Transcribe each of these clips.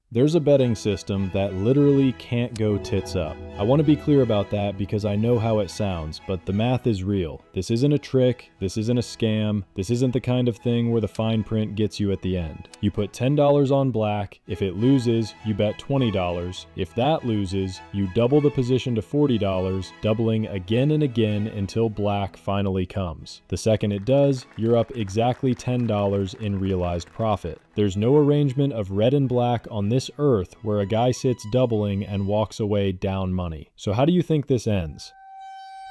There's a betting system that literally can't go tits up. I want to be clear about that because I know how it sounds, but the math is real. This isn't a trick, this isn't a scam, this isn't the kind of thing where the fine print gets you at the end. You put $10 on black, if it loses, you bet $20. If that loses, you double the position to $40, doubling again and again until black finally comes. The second it does, you're up exactly $10 in realized profit. There's no arrangement of red and black on this earth where a guy sits doubling and walks away down money. So how do you think this ends?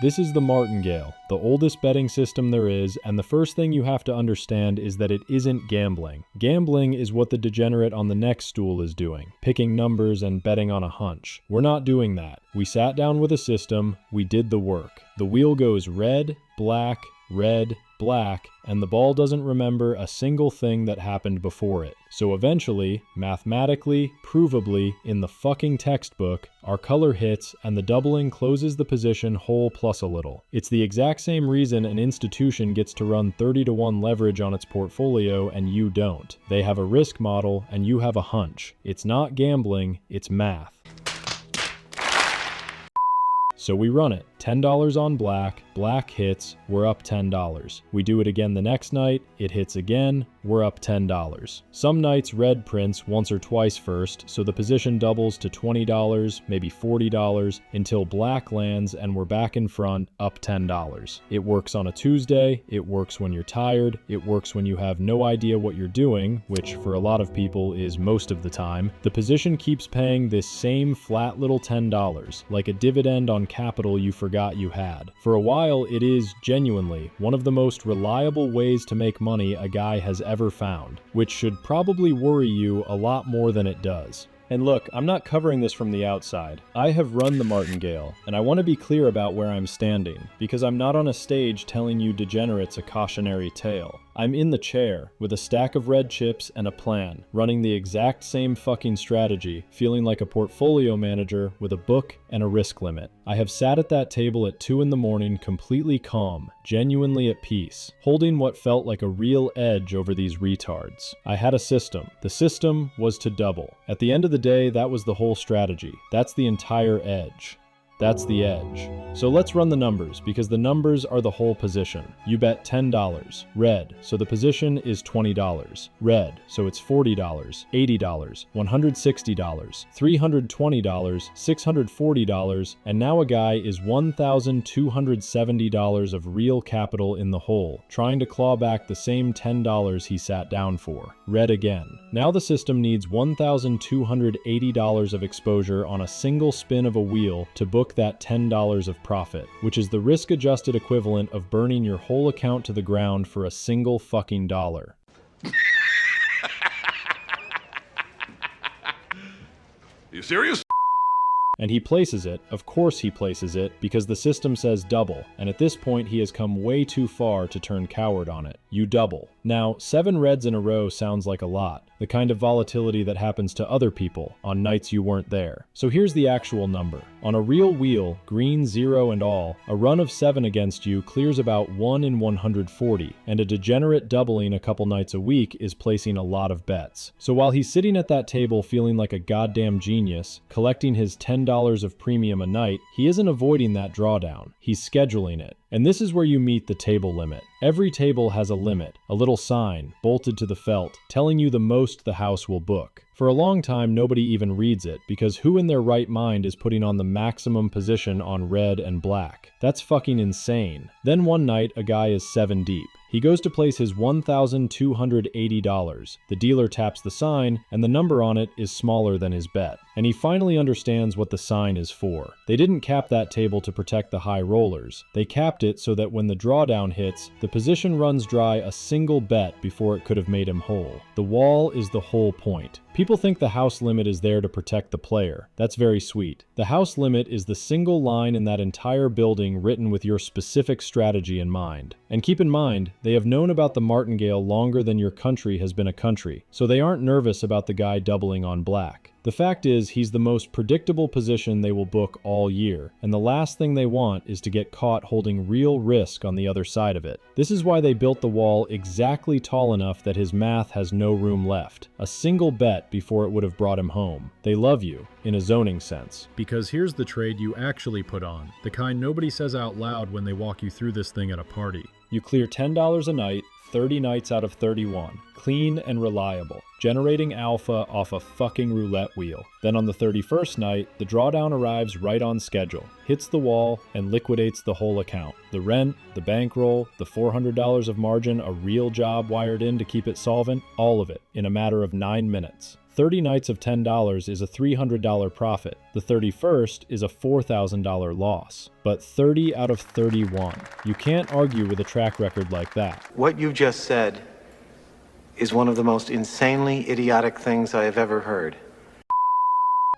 This is the Martingale, the oldest betting system there is, and the first thing you have to understand is that it isn't gambling. Gambling is what the degenerate on the next stool is doing, picking numbers and betting on a hunch. We're not doing that. We sat down with a system, we did the work. The wheel goes red, black, and the ball doesn't remember a single thing that happened before it. So eventually, mathematically, provably, in the fucking textbook, our color hits and the doubling closes the position whole plus a little. It's the exact same reason an institution gets to run 30-to-1 leverage on its portfolio and you don't. They have a risk model and you have a hunch. It's not gambling, it's math. So we run it. $10 on black, black hits, we're up $10. We do it again the next night, it hits again, we're up $10. Some nights red prints once or twice first, so the position doubles to $20, maybe $40, until black lands and we're back in front, up $10. It works on a Tuesday, it works when you're tired, it works when you have no idea what you're doing, which for a lot of people is most of the time. The position keeps paying this same flat little $10, like a dividend on capital you forgot you had. For a while, it is genuinely one of the most reliable ways to make money a guy has ever found, which should probably worry you a lot more than it does. And look, I'm not covering this from the outside. I have run the Martingale, and I want to be clear about where I'm standing, because I'm not on a stage telling you degenerates a cautionary tale. I'm in the chair, with a stack of red chips and a plan, running the exact same fucking strategy, feeling like a portfolio manager with a book and a risk limit. I have sat at that table at 2 in the morning completely calm, genuinely at peace, holding what felt like a real edge over these retards. I had a system. The system was to double. At the end of the day, that was the whole strategy. That's the entire edge. That's the edge. So let's run the numbers, because the numbers are the whole position. You bet $10, red, so the position is $20, red, so it's $40, $80, $160, $320, $640, and now a guy is $1,270 of real capital in the hole, trying to claw back the same $10 he sat down for. Red again. Now the system needs $1,280 of exposure on a single spin of a wheel to book that $10 of profit, which is the risk-adjusted equivalent of burning your whole account to the ground for a single fucking dollar. You serious? And he places it, of course he places it, because the system says double, and at this point he has come way too far to turn coward on it. You double. Now, 7 reds in a row sounds like a lot, the kind of volatility that happens to other people on nights you weren't there. So here's the actual number. On a real wheel, green, 0 and all, a run of 7 against you clears about 1 in 140, and a degenerate doubling a couple nights a week is placing a lot of bets. So while he's sitting at that table feeling like a goddamn genius, collecting his $10 of premium a night, he isn't avoiding that drawdown, he's scheduling it. And this is where you meet the table limit. Every table has a limit, a little sign, bolted to the felt, telling you the most the house will book. For a long time, nobody even reads it, because who in their right mind is putting on the maximum position on red and black? That's fucking insane. Then one night, a guy is 7 deep. He goes to place his $1,280. The dealer taps the sign, and the number on it is smaller than his bet. And he finally understands what the sign is for. They didn't cap that table to protect the high rollers. They capped it so that when the drawdown hits, the position runs dry a single bet before it could have made him whole. The wall is the whole point. People think the house limit is there to protect the player. That's very sweet. The house limit is the single line in that entire building written with your specific strategy in mind. And keep in mind, They have known about the martingale longer than your country has been a country, so they aren't nervous about the guy doubling on black. The fact is, he's the most predictable position they will book all year, and the last thing they want is to get caught holding real risk on the other side of it. This is why they built the wall exactly tall enough that his math has no room left. A single bet before it would have brought him home. They love you, in a zoning sense. Because here's the trade you actually put on, the kind nobody says out loud when they walk you through this thing at a party. You clear $10 a night, 30 nights out of 31. Clean and reliable, generating alpha off a fucking roulette wheel. Then on the 31st night, the drawdown arrives right on schedule, hits the wall, and liquidates the whole account. The rent, the bankroll, the $400 of margin, a real job wired in to keep it solvent, all of it, in a matter of 9 minutes. 30 nights of $10 is a $300 profit. The 31st is a $4,000 loss. But 30 out of 31. You can't argue with a track record like that. What you just said is one of the most insanely idiotic things I have ever heard.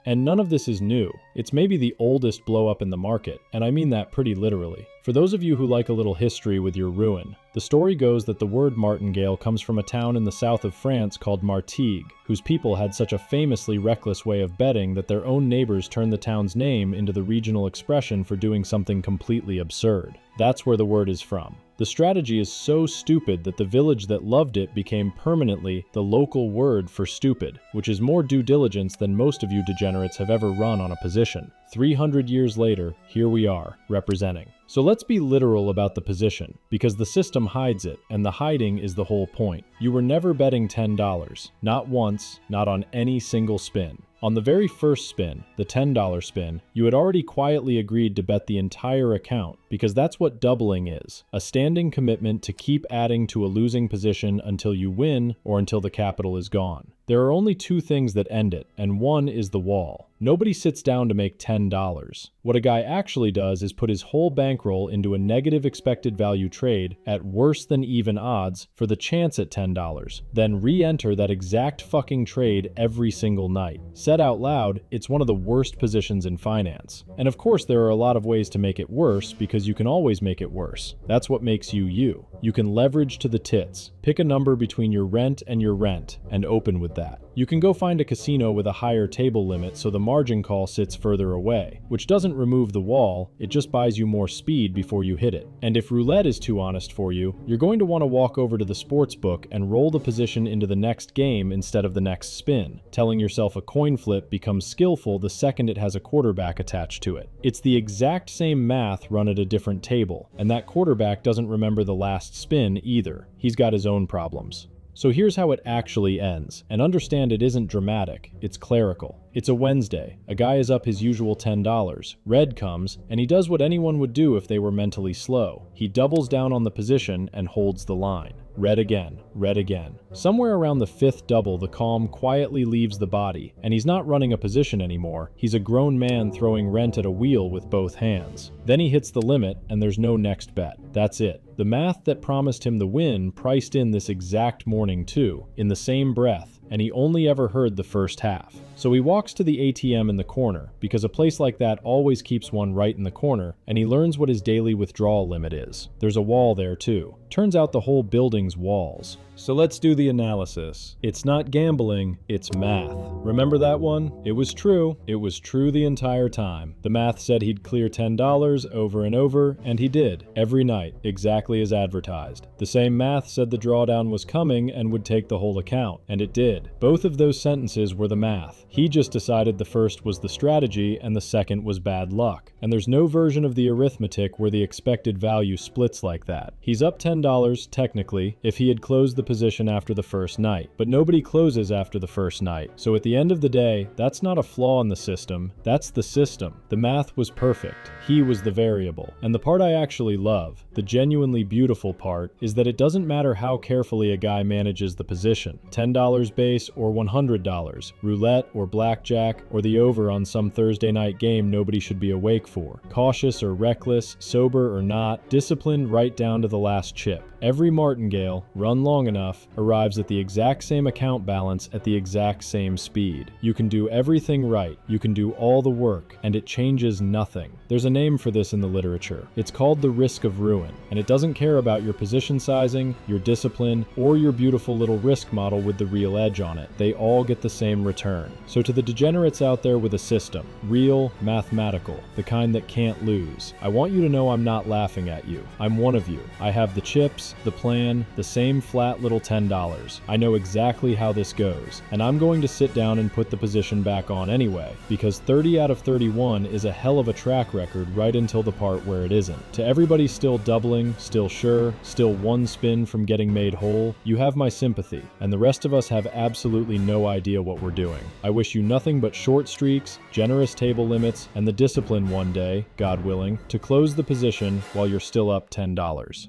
And none of this is new. It's maybe the oldest blow up in the market, and I mean that pretty literally. For those of you who like a little history with your ruin, the story goes that the word martingale comes from a town in the south of France called Martigues, whose people had such a famously reckless way of betting that their own neighbors turned the town's name into the regional expression for doing something completely absurd. That's where the word is from. The strategy is so stupid that the village that loved it became permanently the local word for stupid, which is more due diligence than most of you degenerates have ever run on a position. 300 years later, here we are, representing. So let's be literal about the position, because the system hides it, and the hiding is the whole point. You were never betting $10. Not once, not on any single spin. On the very first spin, the $10 spin, you had already quietly agreed to bet the entire account, because that's what doubling is, a standing commitment to keep adding to a losing position until you win or until the capital is gone. There are only two things that end it, and one is the wall. Nobody sits down to make $10. What a guy actually does is put his whole bankroll into a negative expected value trade at worse than even odds for the chance at $10, then re-enter that exact fucking trade every single night. Said out loud, it's one of the worst positions in finance. And of course there are a lot of ways to make it worse, because you can always make it worse. That's what makes you you. You can leverage to the tits. Pick a number between your rent, and open with that. You can go find a casino with a higher table limit so the margin call sits further away, which doesn't remove the wall, it just buys you more speed before you hit it. And if roulette is too honest for you, you're going to want to walk over to the sports book and roll the position into the next game instead of the next spin, telling yourself a coin flip becomes skillful the second it has a quarterback attached to it. It's the exact same math run at a different table, and that quarterback doesn't remember the last spin either. He's got his own problems. So here's how it actually ends, and understand it isn't dramatic, it's clerical. It's a Wednesday, a guy is up his usual $10, red comes, and he does what anyone would do if they were mentally slow. He doubles down on the position and holds the line. Red again, red again. Somewhere around the fifth double, the calm quietly leaves the body, and he's not running a position anymore. He's a grown man throwing rent at a wheel with both hands. Then he hits the limit, and there's no next bet. That's it. The math that promised him the win priced in this exact morning too, in the same breath, and he only ever heard the first half. So he walks to the ATM in the corner, because a place like that always keeps one right in the corner, and he learns what his daily withdrawal limit is. There's a wall there too. Turns out the whole building's walls. So let's do the analysis. It's not gambling, it's math. Remember that one? It was true. It was true the entire time. The math said he'd clear $10 over and over, and he did, every night, exactly as advertised. The same math said the drawdown was coming and would take the whole account, and it did. Both of those sentences were the math. He just decided the first was the strategy and the second was bad luck. And there's no version of the arithmetic where the expected value splits like that. He's up $10, technically, if he had closed the position after the first night, but nobody closes after the first night. So at the end of the day, that's not a flaw in the system, that's the system. The math was perfect. He was the variable. And the part I actually love, the genuinely beautiful part, is that it doesn't matter how carefully a guy manages the position. $10 base or $100, roulette or blackjack, or the over on some Thursday night game nobody should be awake for. Cautious or reckless, sober or not, disciplined right down to the last chip. Every martingale, run long enough enough, arrives at the exact same account balance at the exact same speed. You can do everything right, you can do all the work, and it changes nothing. There's a name for this in the literature. It's called the risk of ruin, and it doesn't care about your position sizing, your discipline, or your beautiful little risk model with the real edge on it. They all get the same return. So to the degenerates out there with a system, real, mathematical, the kind that can't lose, I want you to know I'm not laughing at you. I'm one of you. I have the chips, the plan, the same flat little $10. I know exactly how this goes, and I'm going to sit down and put the position back on anyway, because 30 out of 31 is a hell of a track record right until the part where it isn't. To everybody still doubling, still sure, still one spin from getting made whole, you have my sympathy, and the rest of us have absolutely no idea what we're doing. I wish you nothing but short streaks, generous table limits, and the discipline one day, God willing, to close the position while you're still up $10.